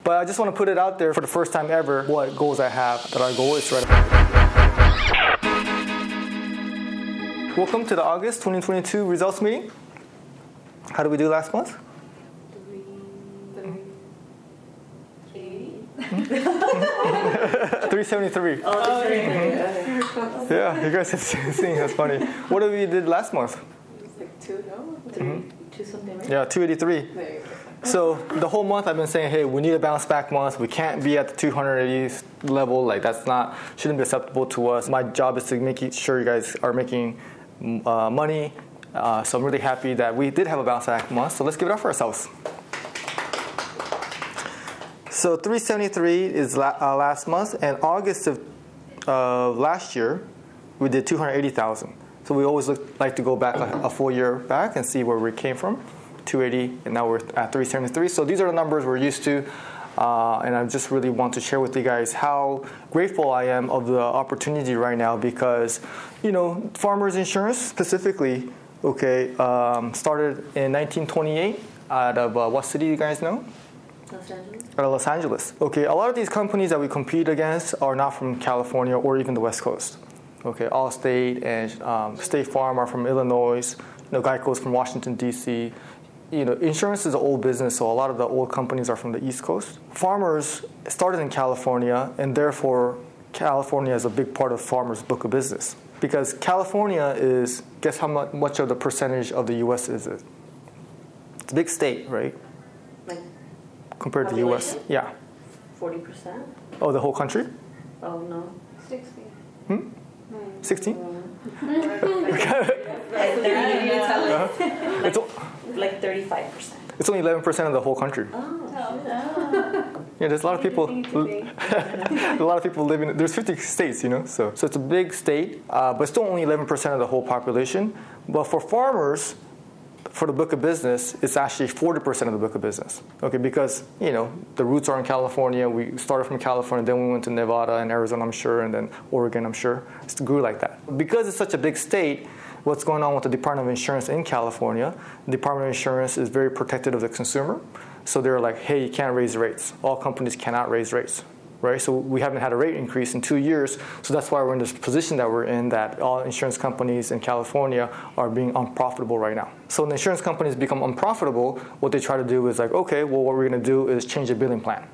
But I just want to put it out there for the first time ever what goals I have, that our goal is to write. Welcome to the August 2022 results meeting. How did we do last month? 373. Oh, 373. Yeah, you guys have seen. That's funny. What did we did last month? It was like 2, no? 3, 2 something, right? Yeah, 283. There you go. So the whole month I've been saying, hey, we need a bounce back month. We can't be at the 280 level. Like shouldn't be acceptable to us. My job is to make sure you guys are making money. So I'm really happy that we did have a bounce back month. So let's give it up for ourselves. So 373 is last month, and August of last year, we did 280,000. So we always like to go back a full year back and see where we came from, 280, and now we're at 373. So these are the numbers we're used to, and I just really want to share with you guys how grateful I am of the opportunity right now because, Farmers Insurance specifically, started in 1928 out of what city do you guys know? Los Angeles. Out of Los Angeles. Okay, a lot of these companies that we compete against are not from California or even the West Coast. Okay, Allstate and State Farm are from Illinois. Geico's from Washington, D.C. Insurance is an old business, so a lot of the old companies are from the East Coast. Farmers started in California, and therefore California is a big part of Farmers' book of business. Because California is, guess how much of the percentage of the U.S. is it? It's a big state, right? Like compared to the U.S. Yeah. 40%? Oh, the whole country? Oh, no. 60. 16? Like 35%. It's only 11% of the whole country. Oh. Yeah, there's a lot of people. A lot of people living. There's 50 states, So it's a big state, but still only 11% of the whole population. But for farmers, for the book of business, it's actually 40% of the book of business. Okay, because the roots are in California. We started from California, then we went to Nevada and Arizona, I'm sure, and then Oregon, I'm sure. It grew like that. Because it's such a big state, what's going on with the Department of Insurance in California? The Department of Insurance is very protective of the consumer. So they're like, hey, you can't raise rates. All companies cannot raise rates. Right? So we haven't had a rate increase in 2 years. So that's why we're in this position that we're in, that all insurance companies in California are being unprofitable right now. So when the insurance companies become unprofitable, what they try to do is like, okay, well, what we're going to do is change the billing plan.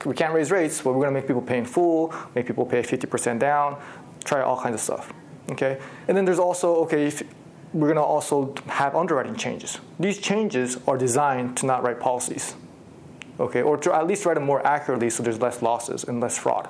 We can't raise rates, but we're going to make people pay in full, make people pay 50% down, try all kinds of stuff. Okay? And then there's also, we're going to also have underwriting changes. These changes are designed to not write policies. Okay, or to at least write them more accurately so there's less losses and less fraud.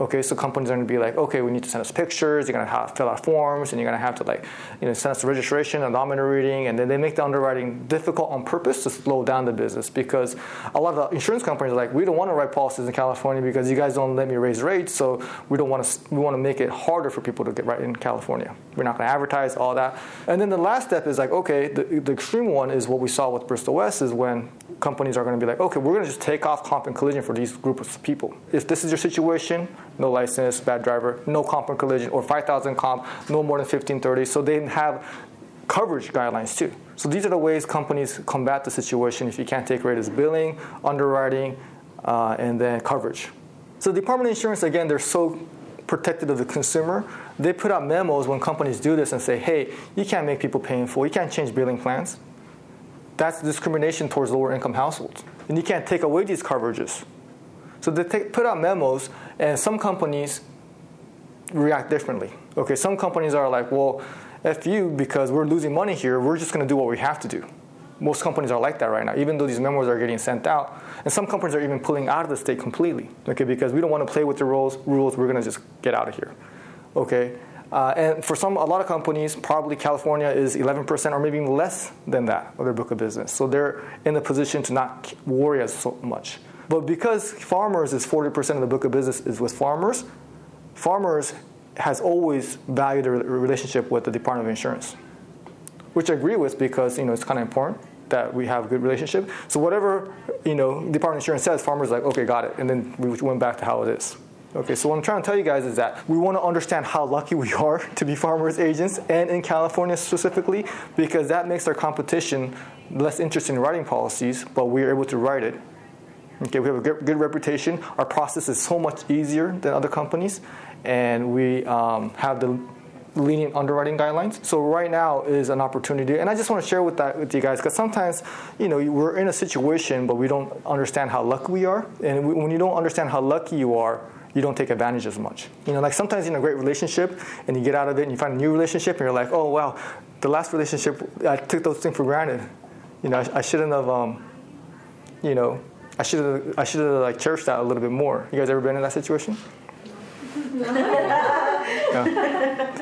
Okay, so companies are going to be like, okay, we need to send us pictures, you're going to have to fill out forms, and you're going to have to send us the registration, a nominal reading, and then they make the underwriting difficult on purpose to slow down the business because a lot of the insurance companies are like, we don't want to write policies in California because you guys don't let me raise rates, so we want to make it harder for people to get right in California. We're not going to advertise all that. And then the last step is like, okay, the extreme one is what we saw with Bristol West is when companies are going to be like, okay, we're going to just take off comp and collision for these groups of people. If this is your situation, no license, bad driver, no comp and collision, or 5,000 comp, no more than 1530. So they have coverage guidelines too. So these are the ways companies combat the situation if you can't take rate as billing, underwriting, and then coverage. So the Department of Insurance, again, they're so protective of the consumer. They put out memos when companies do this and say, hey, you can't make people pay in full. You can't change billing plans. That's discrimination towards lower income households. And you can't take away these coverages. So they put out memos, and some companies react differently. Okay, some companies are like, well, F you, because we're losing money here, we're just going to do what we have to do. Most companies are like that right now, even though these memos are getting sent out. And some companies are even pulling out of the state completely, okay, because we don't want to play with the rules, we're going to just get out of here. Okay, and for a lot of companies, probably California is 11% or maybe even less than that of their book of business. So they're in a position to not worry as so much. But because farmers is 40% of the book of business is with farmers, farmers has always valued a relationship with the Department of Insurance, which I agree with because it's kind of important that we have a good relationship. So whatever Department of Insurance says, farmers are like, okay, got it, and then we went back to how it is. Okay, so what I'm trying to tell you guys is that we want to understand how lucky we are to be farmers agents, and in California specifically, because that makes our competition less interested in writing policies, but we're able to write it. Okay, we have a good reputation. Our process is so much easier than other companies, and we have the lenient underwriting guidelines. So right now is an opportunity, and I just want to share with you guys, because sometimes, we're in a situation, but we don't understand how lucky we are. And when you don't understand how lucky you are, you don't take advantage as much. Like sometimes you're in a great relationship, and you get out of it, and you find a new relationship, and you're like, oh wow, the last relationship, I took those things for granted. I shouldn't have, I should have like cherished that a little bit more. You guys ever been in that situation?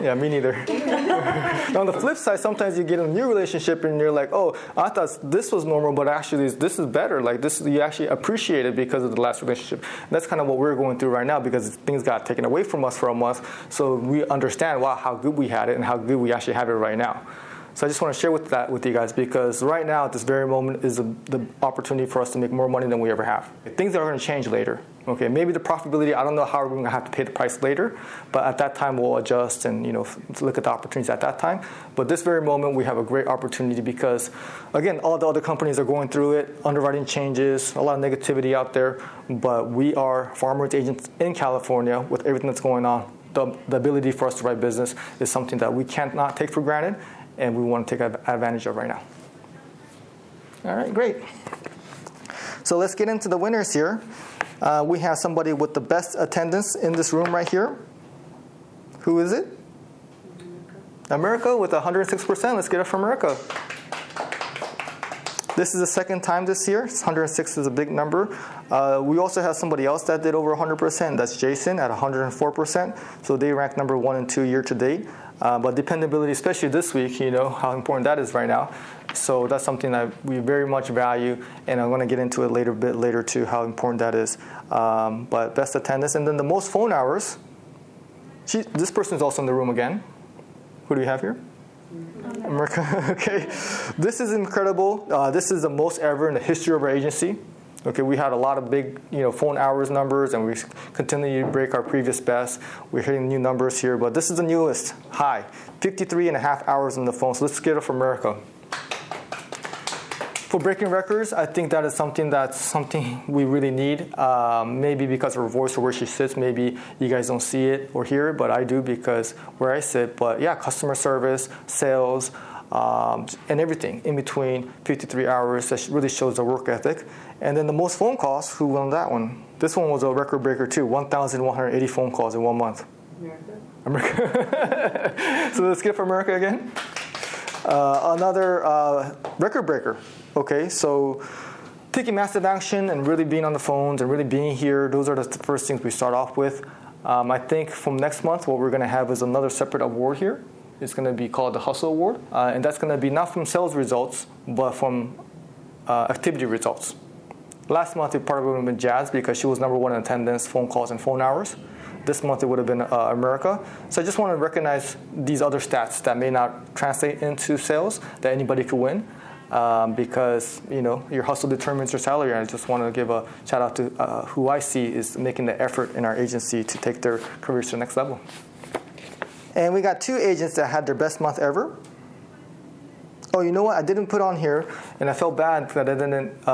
Yeah, me neither. On the flip side, sometimes you get in a new relationship and you're like, oh, I thought this was normal, but actually this is better. Like this, you actually appreciate it because of the last relationship. And that's kind of what we're going through right now, because things got taken away from us for a month. So we understand, wow, how good we had it and how good we actually have it right now. So I just want to share that with you guys, because right now at this very moment is the opportunity for us to make more money than we ever have. Things are going to change later. Okay, maybe the profitability, I don't know how we're going to have to pay the price later, but at that time we'll adjust and look at the opportunities at that time. But this very moment we have a great opportunity because, again, all the other companies are going through it, underwriting changes, a lot of negativity out there, but we are farmers agents in California with everything that's going on. The ability for us to write business is something that we cannot take for granted, and we want to take advantage of right now. All right, great. So let's get into the winners here. We have somebody with the best attendance in this room right here. Who is it? America with 106%. Let's get it from America. This is the second time this year. 106 is a big number. We also have somebody else that did over 100%. That's Jason at 104%. So they rank number 1 and 2 year to date. But dependability, especially this week, how important that is right now. So that's something that we very much value, and I'm going to get into it a bit later too, how important that is. But best attendance, and then the most phone hours. This person is also in the room again. Who do we have here? America. Okay. This is incredible. This is the most ever in the history of our agency. Okay, we had a lot of big, phone hours numbers, and we continue to break our previous best. We're hitting new numbers here, but this is the newest high, 53 and a half hours on the phone. So let's get it for America. For breaking records, I think that is something we really need. Maybe because of her voice or where she sits, maybe you guys don't see it or hear it, but I do because where I sit. But yeah, customer service, sales, and everything in between 53 hours. That really shows the work ethic. And then the most phone calls, who won that one? This one was a record breaker too, 1,180 phone calls in 1 month. America. So let's get for America again. Another record breaker. Okay, so taking massive action and really being on the phones and really being here, those are the first things we start off with. I think from next month, what we're going to have is another separate award here. It's going to be called the Hustle Award. And that's going to be not from sales results, but from activity results. Last month, it probably would have been Jazz because she was number 1 in attendance, phone calls, and phone hours. This month, it would have been America. So I just want to recognize these other stats that may not translate into sales that anybody could win. Because, your hustle determines your salary. And I just want to give a shout out to who I see is making the effort in our agency to take their careers to the next level. And we got 2 agents that had their best month ever. Oh, you know what? I didn't put on here, and I felt bad that I didn't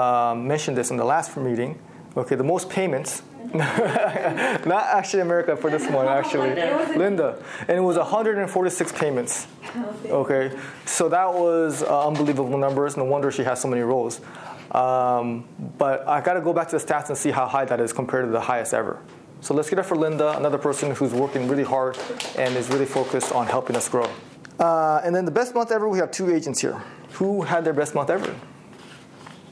mention this in the last meeting. Okay, the most payments. Not actually America for this one, actually. Linda. And it was 146 payments. Okay, so that was unbelievable numbers. No wonder she has so many roles. But I got to go back to the stats and see how high that is compared to the highest ever. So let's get it for Linda, another person who's working really hard and is really focused on helping us grow. And then the best month ever, we have 2 agents here. Who had their best month ever?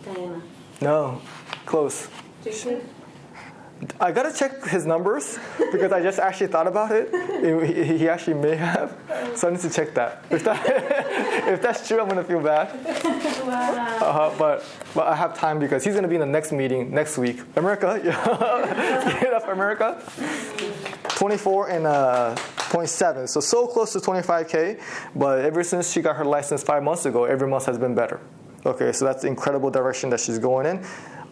Diana. No, close. Jason? I got to check his numbers because I just actually thought about it. He actually may have. So I need to check that. If that's true, I'm going to feel bad. Wow. But I have time because he's going to be in the next meeting next week. America. Get it up, America. 24 and 0.7. So close to 25K. But ever since she got her license 5 months ago, every month has been better. Okay, so that's the incredible direction that she's going in.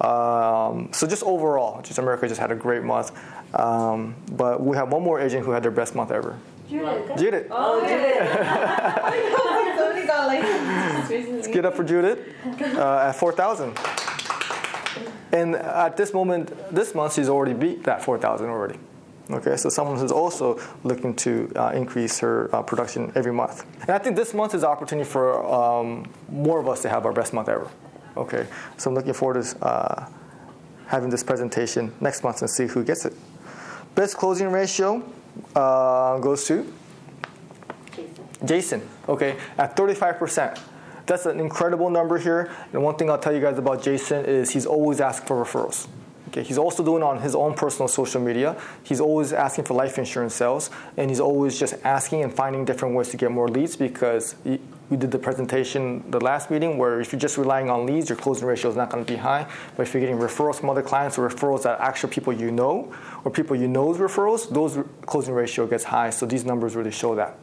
So just overall, America just had a great month. But we have one more agent who had their best month ever. Judith. Oh, Judith. Somebody got licensed recently. Let's get up for Judith at 4,000. And at this moment, this month, she's already beat that 4,000 already. Okay, so someone who's also looking to increase her production every month. And I think this month is an opportunity for more of us to have our best month ever. Okay, so I'm looking forward to having this presentation next month and see who gets it. Best closing ratio goes to Jason. Okay, at 35%. That's an incredible number here. And one thing I'll tell you guys about Jason is he's always asking for referrals. Okay, he's also doing it on his own personal social media. He's always asking for life insurance sales, and he's always just asking and finding different ways to get more leads because we did the presentation the last meeting where if you're just relying on leads, your closing ratio is not going to be high. But if you're getting referrals from other clients or referrals that actual people you know or people you know's referrals, those closing ratio gets high. So these numbers really show that.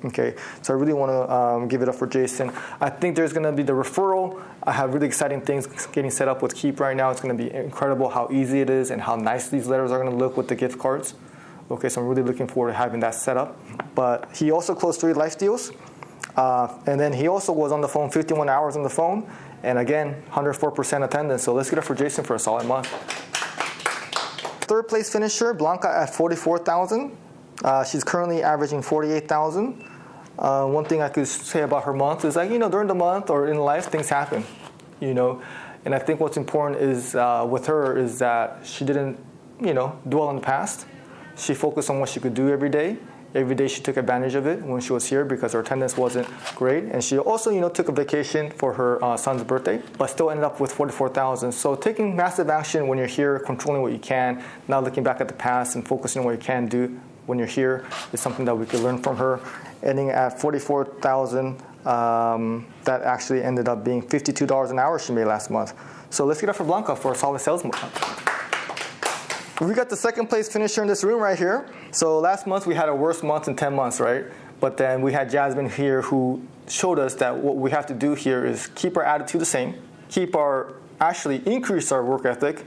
Okay, so I really want to give it up for Jason. I think there's going to be the referral. I have really exciting things getting set up with Keep right now. It's going to be incredible how easy it is and how nice these letters are going to look with the gift cards. Okay, so I'm really looking forward to having that set up. But he also closed 3 life deals. And then he also was on the phone 51 hours on the phone. And again, 104% attendance. So let's get it up for Jason for a solid month. Third place finisher, Blanca at 44,000. She's currently averaging 48,000. One thing I could say about her month is during the month or in life, things happen, And I think what's important is with her is that she didn't, dwell on the past. She focused on what she could do every day. Every day she took advantage of it when she was here because her attendance wasn't great. And she also, took a vacation for her son's birthday, but still ended up with 44,000. So taking massive action when you're here, controlling what you can, not looking back at the past and focusing on what you can do when you're here is something that we could learn from her. Ending at 44,000, that actually ended up being $52 an hour she made last month. So let's get up for Blanca for a solid sales month. We got the second place finisher in this room right here. So last month we had our worst month in 10 months, right? But then we had Jasmine here who showed us that what we have to do here is keep our attitude the same, increase our work ethic,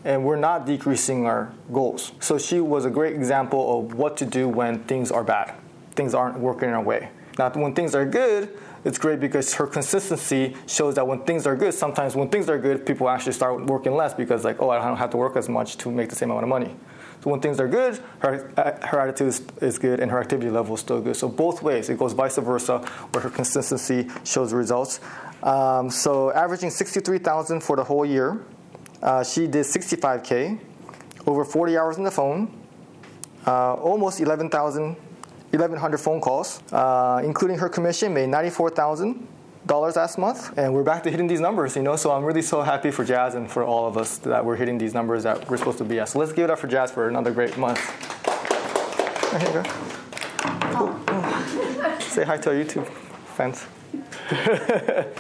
and we're not decreasing our goals. So she was a great example of what to do when things are bad. Things aren't working our way. Now, when things are good, it's great because her consistency shows that when things are good, sometimes when things are good, people actually start working less because I don't have to work as much to make the same amount of money. So when things are good, her attitude is good and her activity level is still good. So both ways, it goes vice versa, where her consistency shows results. So averaging 63,000 for the whole year. She did 65K, over 40 hours on the phone, almost 1,100 phone calls, including her commission, made $94,000 last month. And we're back to hitting these numbers, So I'm really so happy for Jazz and for all of us that we're hitting these numbers that we're supposed to be at. So let's give it up for Jazz for another great month. Here you go. Oh. Say hi to our YouTube fans.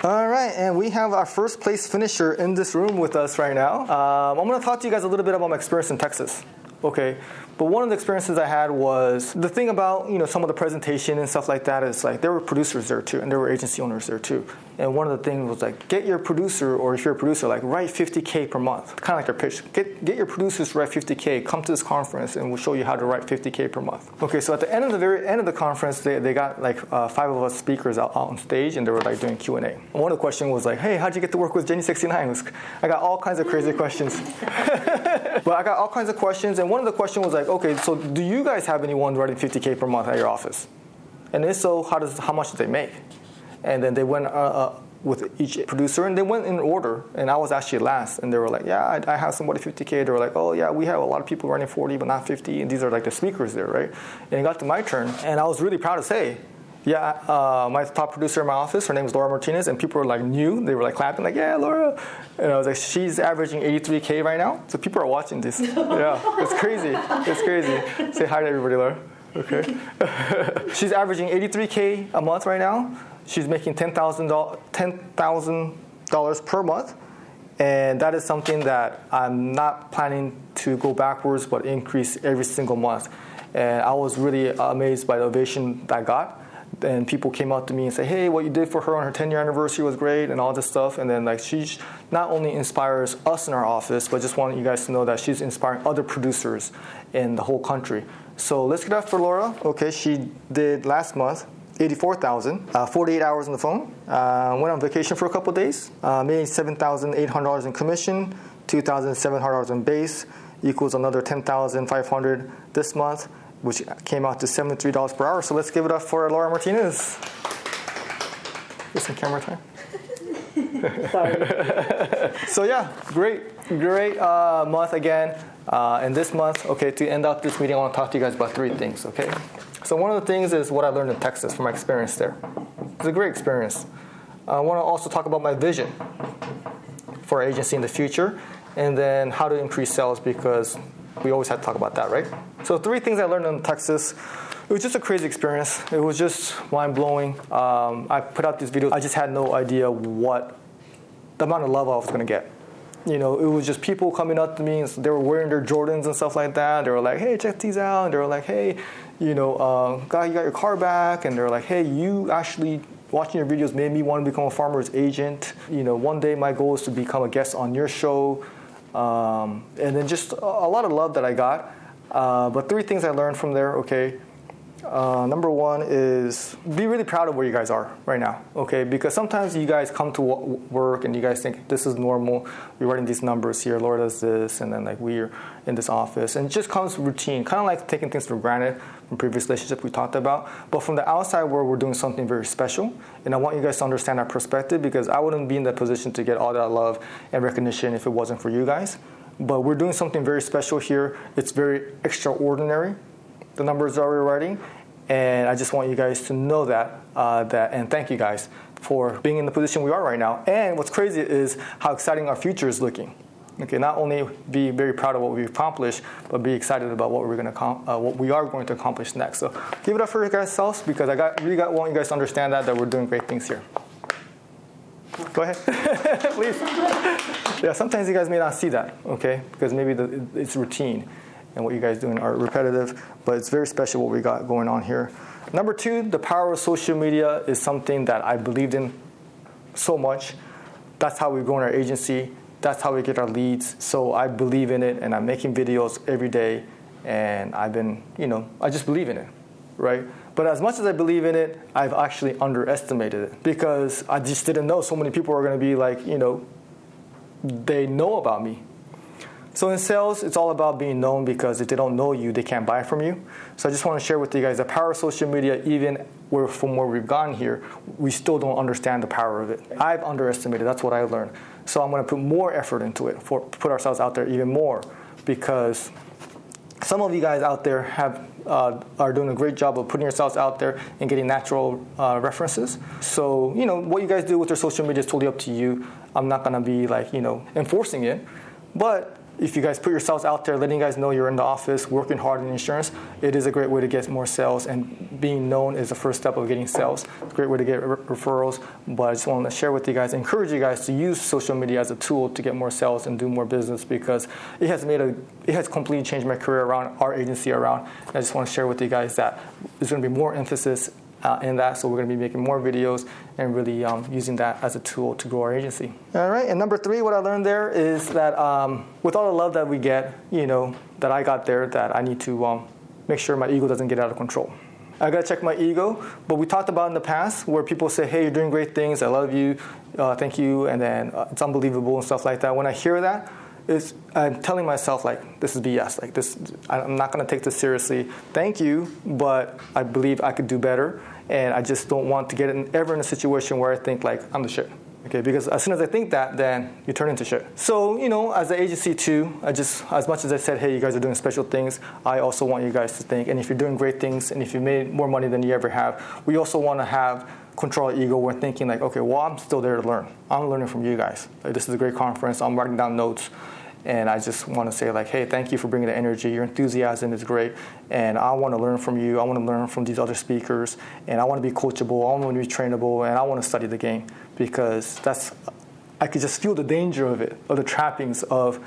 All right, and we have our first place finisher in this room with us right now. I'm going to talk to you guys a little bit about my experience in Texas. Okay, but one of the experiences I had was the thing about some of the presentation and stuff like that is there were producers there too, and there were agency owners there too. And one of the things was get your producer, or if you're a producer, write 50K per month, kind of like a pitch. Get your producers to write 50K. Come to this conference, and we'll show you how to write 50K per month. Okay, so at the very end of the conference, they got 5 of us speakers out on stage, and they were doing Q&A. And one of the questions was hey, how'd you get to work with Jenny 69? I got all kinds of crazy questions. But I got all kinds of questions, and one of the questions was okay, so do you guys have anyone writing 50K per month at your office? And if so, how much did they make? And then they went with each producer, and they went in order. And I was actually last, and they were yeah, I have somebody 50K. They were oh yeah, we have a lot of people running 40, but not 50. And these are the speakers there, right? And it got to my turn, and I was really proud to say, yeah, my top producer in my office, her name is Laura Martinez, and people were new. They were clapping, yeah, Laura. And I was she's averaging 83K right now. So people are watching this. Yeah, it's crazy. It's crazy. Say hi to everybody, Laura. Okay. She's averaging 83K a month right now. She's making $10,000 per month. And that is something that I'm not planning to go backwards, but increase every single month. And I was really amazed by the ovation that I got. And people came up to me and say, hey, what you did for her on her 10-year anniversary was great and all this stuff. And then she not only inspires us in our office, but just wanted you guys to know that she's inspiring other producers in the whole country. So let's get up for Laura. Okay, she did last month 84,000, 48 hours on the phone, went on vacation for a couple of days, made $7,800 in commission, $2,700 in base equals another $10,500 this month, which came out to $73 per hour. So let's give it up for Laura Martinez. Get some camera time. Sorry. So yeah, great month again. And this month, okay, to end out this meeting, I want to talk to you guys about 3 things, okay? So one of the things is what I learned in Texas from my experience there. It's a great experience. I want to also talk about my vision for our agency in the future, and then how to increase sales, because we always have to talk about that, right? So 3 things I learned in Texas. It was just a crazy experience. It was just mind-blowing. I put out these videos. I just had no idea what the amount of love I was going to get. You know, it was just people coming up to me, and they were wearing their Jordans and stuff like that. They were like, hey, check these out. And they were like, hey, you know, guy, you got your car back. And they were like, hey, you actually, watching your videos made me want to become a farmer's agent. You know, one day my goal is to become a guest on your show. And then just a lot of love that I got. But 3 things I learned from there, okay. Number 1 is be really proud of where you guys are right now, okay? Because sometimes you guys come to work and you guys think this is normal. You're writing these numbers here, Laura does this, and then like we're in this office. And it just comes routine, kind of like taking things for granted from previous relationships we talked about. But from the outside world, we're doing something very special. And I want you guys to understand that perspective, because I wouldn't be in that position to get all that love and recognition if it wasn't for you guys. But we're doing something very special here. It's very extraordinary, the numbers that we're writing, and I just want you guys to know that, and thank you guys for being in the position we are right now. And what's crazy is how exciting our future is looking. Okay, not only be very proud of what we've accomplished, but be excited about what we are going to accomplish next. So give it up for you guys selves, because I really want you guys to understand that we're doing great things here. Go ahead, please. Yeah, sometimes you guys may not see that, okay, because maybe it's routine. And what you guys doing are repetitive, but it's very special what we got going on here. Number 2, the power of social media is something that I believed in so much. That's how we've grown our agency. That's how we get our leads. So I believe in it, and I'm making videos every day, and I've been, I just believe in it, right? But as much as I believe in it, I've actually underestimated it, because I just didn't know so many people are going to be like, they know about me. So in sales, it's all about being known, because if they don't know you, they can't buy from you. So I just want to share with you guys the power of social media. Even from where we've gone here, we still don't understand the power of it. I've underestimated. That's what I learned. So I'm going to put more effort into it, put ourselves out there even more, because some of you guys out there are doing a great job of putting yourselves out there and getting natural references. So, what you guys do with your social media is totally up to you. I'm not going to be enforcing it. But if you guys put yourselves out there, letting you guys know you're in the office, working hard in insurance, it is a great way to get more sales. And being known is the first step of getting sales. It's a great way to get referrals. But I just want to share with you guys, encourage you guys to use social media as a tool to get more sales and do more business, because it has completely changed my career around, our agency around. And I just want to share with you guys that there's going to be more emphasis in that, so we're going to be making more videos and really using that as a tool to grow our agency. All right, and number 3, what I learned there is that with all the love that we get, that I got there, that I need to make sure my ego doesn't get out of control. I got to check my ego, but we talked about in the past where people say, hey, you're doing great things, I love you, thank you, and then it's unbelievable and stuff like that. When I hear that, I'm telling myself, this is BS. I'm not going to take this seriously. Thank you, but I believe I could do better. And I just don't want to get ever in a situation where I think, I'm the shit. Okay, because as soon as I think that, then you turn into shit. So, as an agency too, as much as I said, hey, you guys are doing special things, I also want you guys to think, and if you're doing great things, and if you made more money than you ever have, we also want to have control of ego. We're thinking okay, well, I'm still there to learn. I'm learning from you guys. This is a great conference. I'm writing down notes. And I just want to say hey, thank you for bringing the energy. Your enthusiasm is great. And I want to learn from you. I want to learn from these other speakers. And I want to be coachable. I want to be trainable. And I want to study the game, because I could just feel the danger of it, of the trappings of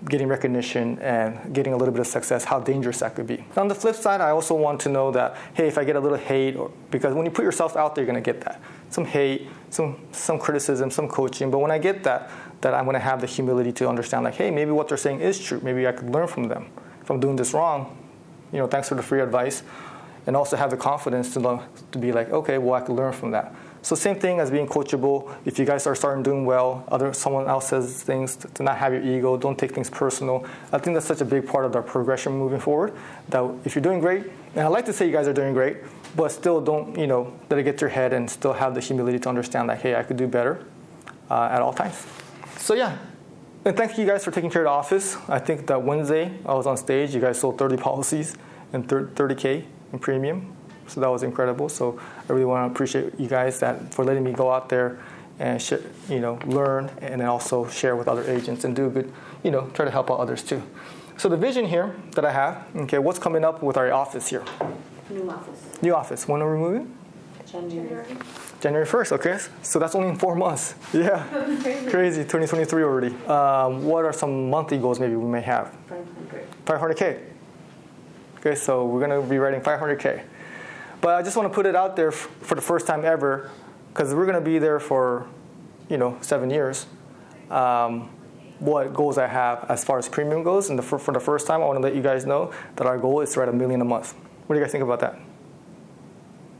getting recognition and getting a little bit of success, how dangerous that could be. On the flip side, I also want to know that, hey, if I get a little hate, because when you put yourself out there, you're going to get that. Some hate, some criticism, some coaching. But when I get that I'm going to have the humility to understand, hey, maybe what they're saying is true. Maybe I could learn from them. If I'm doing this wrong, thanks for the free advice. And also have the confidence to be okay, well, I could learn from that. So same thing as being coachable. If you guys are starting doing well, someone else says things, to not have your ego, don't take things personal. I think that's such a big part of our progression moving forward, that if you're doing great, and I like to say you guys are doing great, but still don't, let it get to your head and still have the humility to understand that, hey, I could do better at all times. So yeah, and thank you guys for taking care of the office. I think that Wednesday I was on stage, you guys sold 30 policies and $30K in premium. So that was incredible. So I really want to appreciate you guys for letting me go out there and learn and then also share with other agents and do a good, try to help out others too. So the vision here that I have, okay, what's coming up with our office here? New office. When are we moving? January 1st, okay. So that's only in 4 months. Yeah. Crazy, 2023 already. What are some monthly goals maybe we may have? 500K. Okay, so we're going to be writing 500K. But I just want to put it out there for the first time ever, because we're going to be there for, 7 years. What goals I have as far as premium goes, and for the first time, I want to let you guys know that our goal is to write $1 million a month. What do you guys think about that?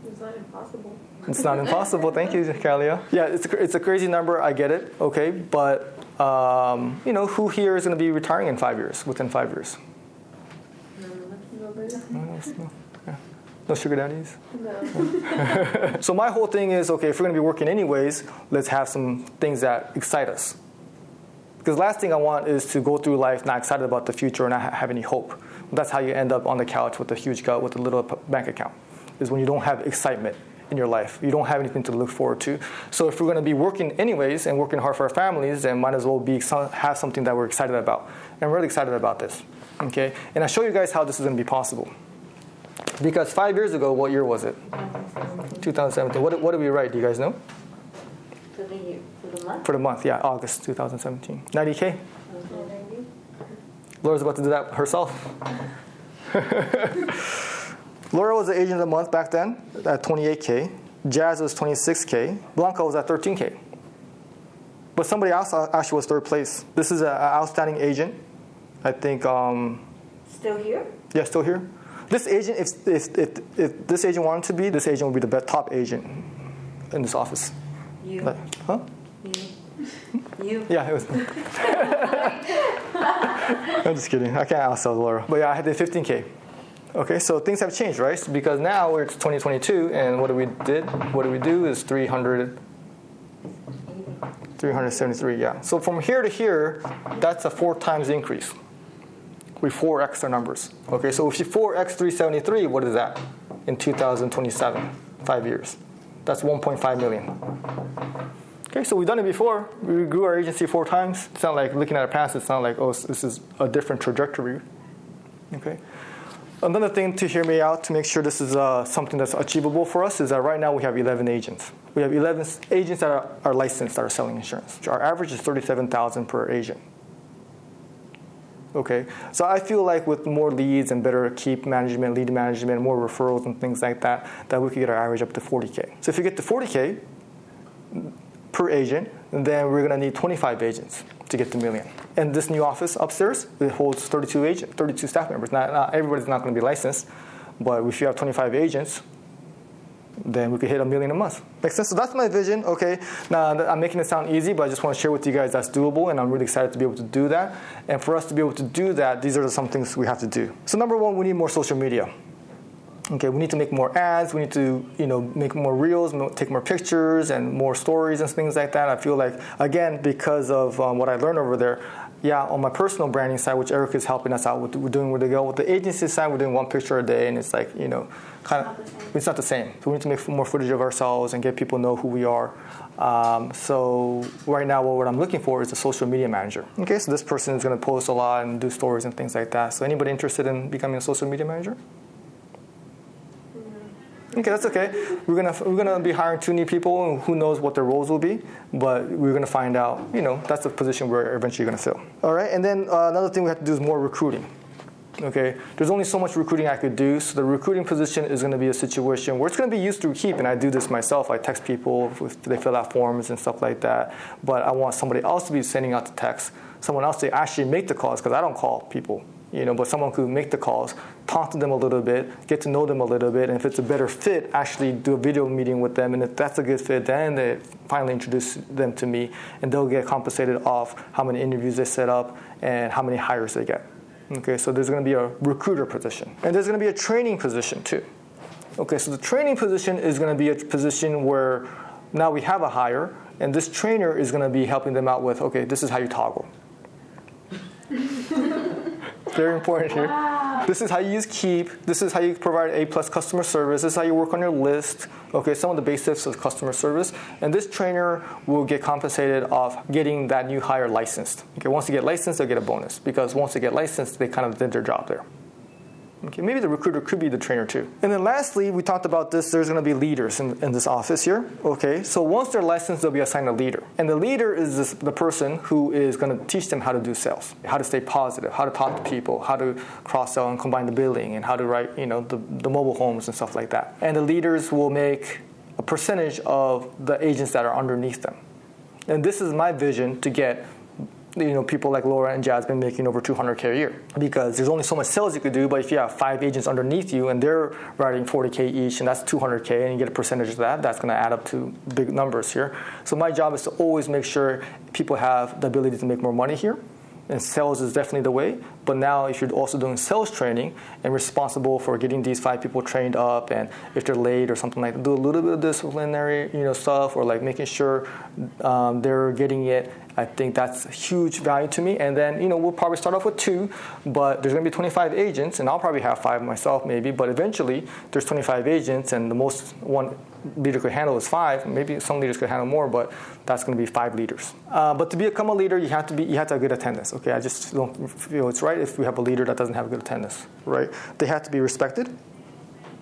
It's not impossible. It's not impossible. Thank you, Kalia. Yeah, it's a crazy number. I get it. Okay, but who here is going to be retiring in 5 years? Within 5 years? No. No sugar daddies? No. So my whole thing is, okay, if we're going to be working anyways, let's have some things that excite us. Because last thing I want is to go through life not excited about the future and not have any hope. That's how you end up on the couch with a huge gut with a little bank account, is when you don't have excitement in your life. You don't have anything to look forward to. So if we're going to be working anyways and working hard for our families, then might as well have something that we're excited about. And I'm really excited about this. Okay? And I'll show you guys how this is going to be possible. Because 5 years ago, what year was it? 2017. What did we write? Do you guys know? For the year, for the month? For the month, yeah, August 2017. 90K? Laura's about to do that herself. Laura was the agent of the month back then at 28K. Jazz was 26K. Blanca was at 13K. But somebody else actually was third place. This is an outstanding agent. I think. Still here? Yeah, still here. This agent, if this agent wanted to be, this agent would be the top agent in this office. You. Huh? You. Yeah, it was. I'm just kidding. I can't outsell Laura. But yeah, I did 15K. Okay, so things have changed, right? Because now it's 2022, and what do we do is 373, yeah. So from here to here, that's a 4 times increase. We 4x our numbers. Okay, so if you 4x 373, what is that in 2027? 5 years. That's 1.5 million. Okay, so we've done it before. We grew our agency 4 times. It's not like looking at our past, it's not like, oh, this is a different trajectory. Okay. Another thing to hear me out to make sure this is something that's achievable for us is that right now we have 11 agents. We have 11 agents that are licensed that are selling insurance. Our average is $37,000 per agent. Okay, so I feel like with more leads and better lead management, more referrals and things like that, that we could get our average up to 40K. So if you get to 40K per agent, then we're going to need 25 agents to get to $1 million. And this new office upstairs, it holds 32 staff members. Not everybody's not going to be licensed, but if you have 25 agents, then we could hit $1 million a month. Makes sense? So that's my vision. Okay. Now, I'm making it sound easy, but I just want to share with you guys that's doable, and I'm really excited to be able to do that. And for us to be able to do that, these are some things we have to do. So number one, we need more social media. Okay, we need to make more ads. We need to, make more reels, take more pictures, and more stories and things like that. I feel like, again, because of what I learned over there, on my personal branding side, which Eric is helping us out with, we're doing with the agency side, we're doing 1 picture a day, and it's like, it's not the same. So we need to make more footage of ourselves and get people to know who we are. So right now, what I'm looking for is a social media manager. Okay, so this person is going to post a lot and do stories and things like that. So anybody interested in becoming a social media manager? Okay, that's okay. We're gonna be hiring 2 new people, and who knows what their roles will be, but we're gonna find out. That's the position we're eventually gonna fill. All right, and then another thing we have to do is more recruiting. Okay, there's only so much recruiting I could do, so the recruiting position is gonna be a situation where it's gonna be used through Keep, and I do this myself. I text people if they fill out forms and stuff like that, but I want somebody else to be sending out the text, someone else to actually make the calls, because I don't call people. but someone could make the calls, talk to them a little bit, get to know them a little bit, and if it's a better fit, actually do a video meeting with them, and if that's a good fit, then they finally introduce them to me, and they'll get compensated off how many interviews they set up and how many hires they get. Okay, so there's going to be a recruiter position. And there's going to be a training position too. Okay, so the training position is going to be a position where now we have a hire, and this trainer is going to be helping them out with, okay, this is how you toggle. Very important here. Wow. This is how you use Keep. This is how you provide A+ customer service. This is how you work on your list. Okay, some of the basics of customer service. And this trainer will get compensated off getting that new hire licensed. Okay, once they get licensed, they'll get a bonus because once they get licensed, they kind of did their job there. Okay, maybe the recruiter could be the trainer too. And then lastly, we talked about this, there's going to be leaders in this office here. Okay, so once they're licensed, they'll be assigned a leader. And the leader is the person who is going to teach them how to do sales, how to stay positive, how to talk to people, how to cross-sell and combine the billing, and how to write the mobile homes and stuff like that. And the leaders will make a percentage of the agents that are underneath them. And this is my vision to get people like Laura and Jasmine making over $200K a year because there's only so much sales you could do, but if you have 5 agents underneath you and they're writing $40K each and that's $200K and you get a percentage of that, that's going to add up to big numbers here. So my job is to always make sure people have the ability to make more money here. And sales is definitely the way. But now if you're also doing sales training and responsible for getting these 5 people trained up, and if they're late or something like that, do a little bit of disciplinary stuff or like making sure they're getting it, I think that's a huge value to me. And then, we'll probably start off with 2, but there's going to be 25 agents, and I'll probably have 5 myself maybe. But eventually, there's 25 agents, and the most one leader could handle is 5. Maybe some leaders could handle more, but that's going to be 5 leaders. But to become a leader, you have to have good attendance. Okay, I just don't feel it's right if we have a leader that doesn't have good attendance. Right? They have to be respected.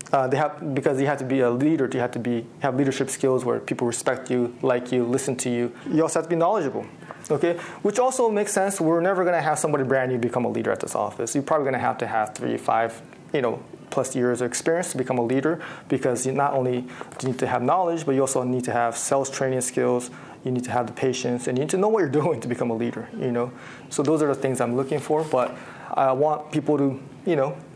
Because you have to be a leader, you have to have leadership skills where people respect you, like you, listen to you. You also have to be knowledgeable. Okay, which also makes sense. We're never going to have somebody brand new become a leader at this office. You're probably going to have 3, 5, plus years of experience to become a leader because you not only do you need to have knowledge, but you also need to have sales training skills. You need to have the patience, and you need to know what you're doing to become a leader. So those are the things I'm looking for. But I want people to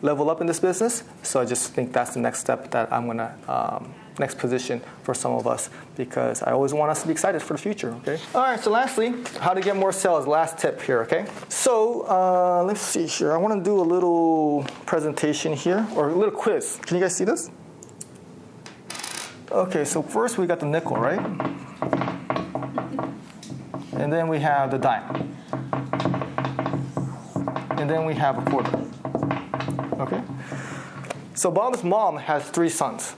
level up in this business. So I just think that's the next step that I'm going to. Next position for some of us because I always want us to be excited for the future, okay? All right, so lastly, how to get more sales. Last tip here, okay? So let's see here. I want to do a little presentation here or a little quiz. Can you guys see this? Okay, so first we got the nickel, right? And then we have the dime. And then we have a quarter. Okay? So Bob's mom has 3 sons.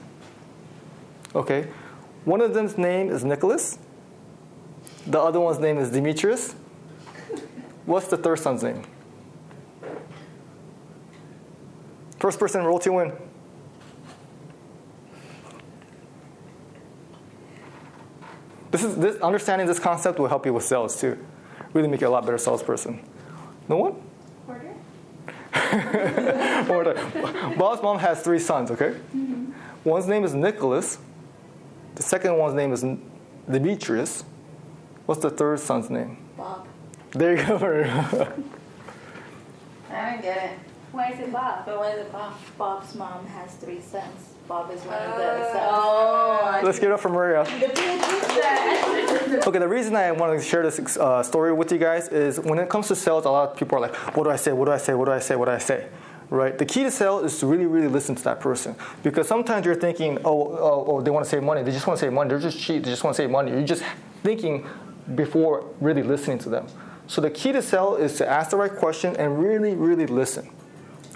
Okay, one of them's name is Nicholas. The other one's name is Demetrius. What's the third son's name? First person, roll to win. Understanding this concept will help you with sales too. Really make you a lot better salesperson. No one? Order. Bob's mom has 3 sons, okay? Mm-hmm. One's name is Nicholas. The second one's name is Demetrius. What's the third son's name? Bob. There you go. I don't get it. Why is it Bob? But why is it Bob? Bob's mom has 3 sons. Bob is one of the sons. Oh. Let's give it up for Maria. Okay, the reason I want to share this story with you guys is when it comes to sales, a lot of people are like, what do I say? What do I say? What do I say? What do I say? Right? The key to sales is to really, really listen to that person. Because sometimes you're thinking, oh, they want to save money. They just want to save money. They're just cheap. They just want to save money. You're just thinking before really listening to them. So the key to sell is to ask the right question and really, really listen.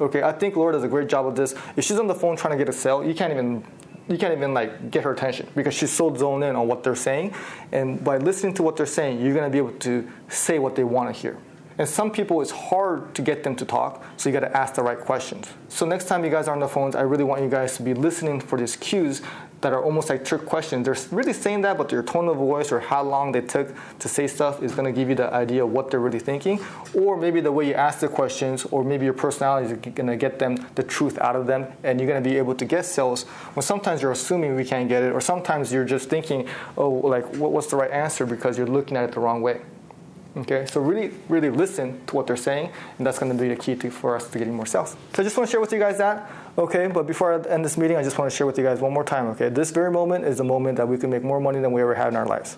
Okay, I think Laura does a great job of this. If she's on the phone trying to get a sale, you can't even like get her attention because she's so zoned in on what they're saying. And by listening to what they're saying, you're going to be able to say what they want to hear. And some people, it's hard to get them to talk, so you got to ask the right questions. So next time you guys are on the phones, I really want you guys to be listening for these cues that are almost like trick questions. They're really saying that, but their tone of voice or how long they took to say stuff is going to give you the idea of what they're really thinking. Or maybe the way you ask the questions, or maybe your personality is going to get them the truth out of them, and you're going to be able to get sales when sometimes you're assuming we can't get it, or sometimes you're just thinking, oh, like what's the right answer because you're looking at it the wrong way. Okay, so really, really listen to what they're saying, and that's going to be the key for us to getting more sales. So I just want to share with you guys that. Okay, but before I end this meeting, I just want to share with you guys one more time. Okay, this very moment is the moment that we can make more money than we ever had in our lives.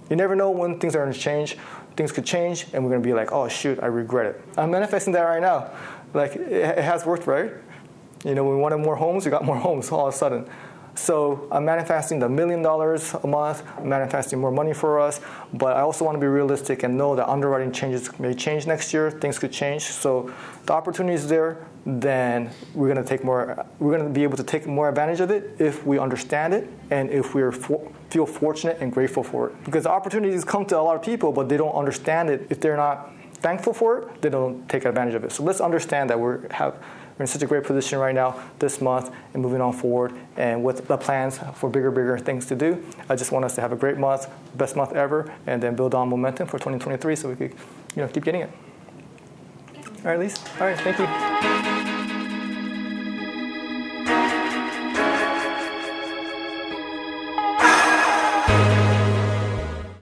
You never know when things are going to change. Things could change, and we're going to be like, oh shoot, I regret it. I'm manifesting that right now. Like it has worked, right? You know, when we wanted more homes, we got more homes all of a sudden. So I'm manifesting the $1 million a month, I'm manifesting more money for us, but I also want to be realistic and know that underwriting changes may change next year, things could change. So the opportunity is there, then we're going to be able to take more advantage of it if we understand it and if we feel fortunate and grateful for it. Because the opportunities come to a lot of people, but they don't understand it. If they're not thankful for it, they don't take advantage of it. So let's understand that we're in such a great position right now this month and moving on forward, and with the plans for bigger things to do. I just want us to have a great month, best month ever, and then build on momentum for 2023 so we could keep getting it. All right, Lise. All right, thank you.